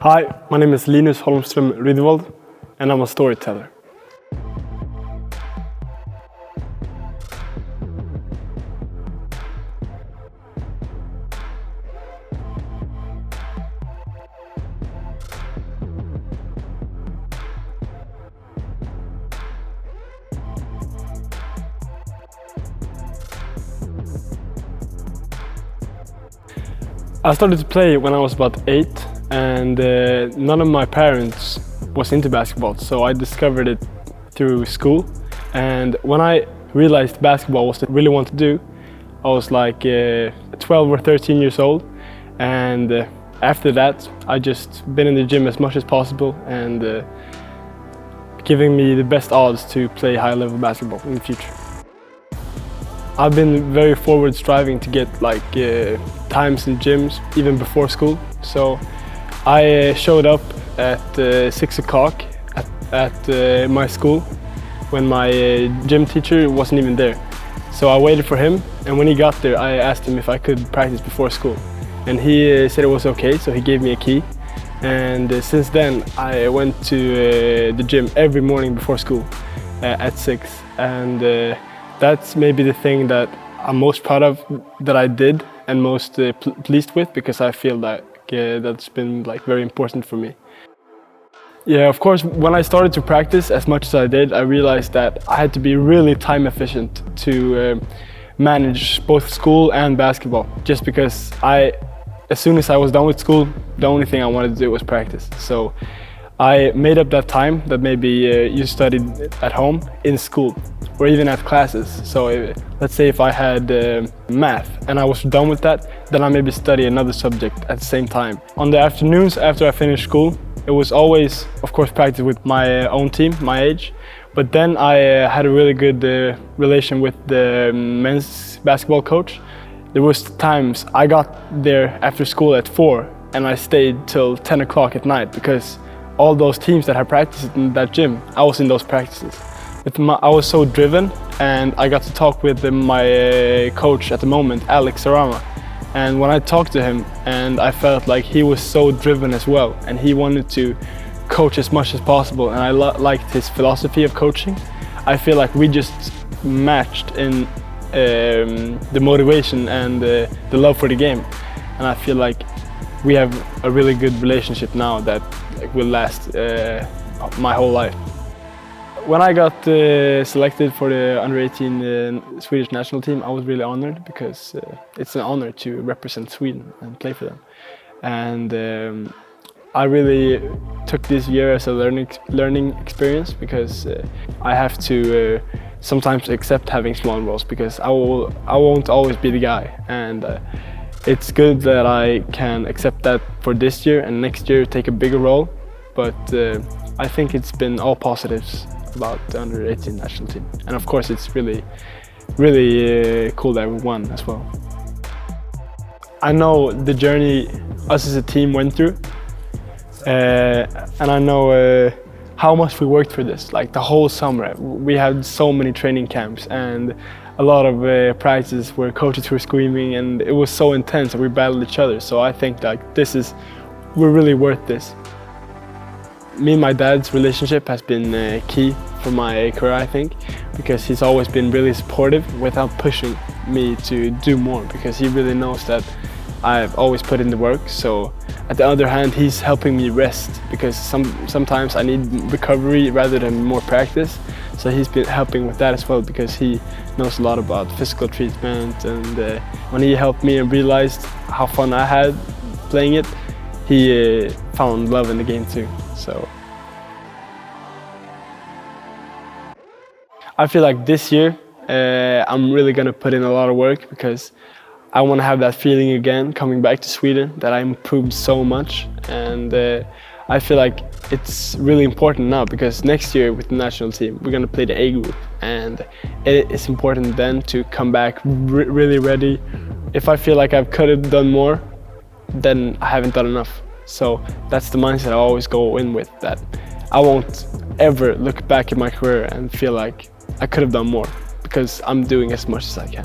Hi, my name is Linus Holmström Riddervold, and I'm a storyteller. I started to play when I was about 8, and none of my parents was into basketball, so I discovered it through school. And when I realized basketball was what I really wanted to do, I was like 12 or 13 years old, and after that I just been in the gym as much as possible and giving me the best odds to play high-level basketball in the future. I've been very forward striving to get times in gyms even before school. So I showed up at 6 o'clock at my school when my gym teacher wasn't even there. So I waited for him, and when he got there I asked him if I could practice before school. And he said it was okay, so he gave me a key. And since then I went to the gym every morning before school at 6. And that's maybe the thing that I'm most proud of that I did and most pleased with, because I feel like that's been very important for me. Yeah, of course, when I started to practice as much as I did, I realized that I had to be really time efficient to manage both school and basketball, just because as soon as I was done with school, the only thing I wanted to do was practice. So I made up that time that maybe you studied at home in school or even at classes. So let's say if I had math and I was done with that, then I maybe study another subject at the same time. On the afternoons after I finished school, it was always, of course, practice with my own team, my age. But then I had a really good relation with the men's basketball coach. There was times I got there after school at 4 and I stayed till 10 o'clock at night, because all those teams that had practiced in that gym, I was in those practices. I was so driven, and I got to talk with my coach at the moment, Alex Sarama. And when I talked to him, and I felt like he was so driven as well, and he wanted to coach as much as possible, and I liked his philosophy of coaching. I feel like we just matched in the motivation and the love for the game. And I feel like we have a really good relationship now that will last my whole life. When I got selected for the under-18 Swedish national team, I was really honored, because it's an honor to represent Sweden and play for them. And I really took this year as a learning experience, because I have to sometimes accept having small roles, because I won't always be the guy. And it's good that I can accept that for this year and next year take a bigger role. But I think it's been all positives about the under-18 national team. And of course it's really cool that we won as well. I know the journey us as a team went through, and I know how much we worked for this. Like the whole summer we had so many training camps and a lot of practices where coaches were screaming, and it was so intense and we battled each other. So I think we're really worth this. Me and my dad's relationship has been key for my career, I think, because he's always been really supportive without pushing me to do more, because he really knows that I've always put in the work. So at the other hand, he's helping me rest, because sometimes I need recovery rather than more practice. So he's been helping with that as well, because he knows a lot about physical treatment. And when he helped me and realized how fun I had playing it, he found love in the game too. So I feel like this year I'm really gonna put in a lot of work, because I want to have that feeling again coming back to Sweden, that I improved so much. And I feel like it's really important now, because next year with the national team we're gonna play the A group, and it's important then to come back really ready. If I feel like I could have done more, then I haven't done enough. So that's the mindset I always go in with, that I won't ever look back at my career and feel like I could have done more, because I'm doing as much as I can.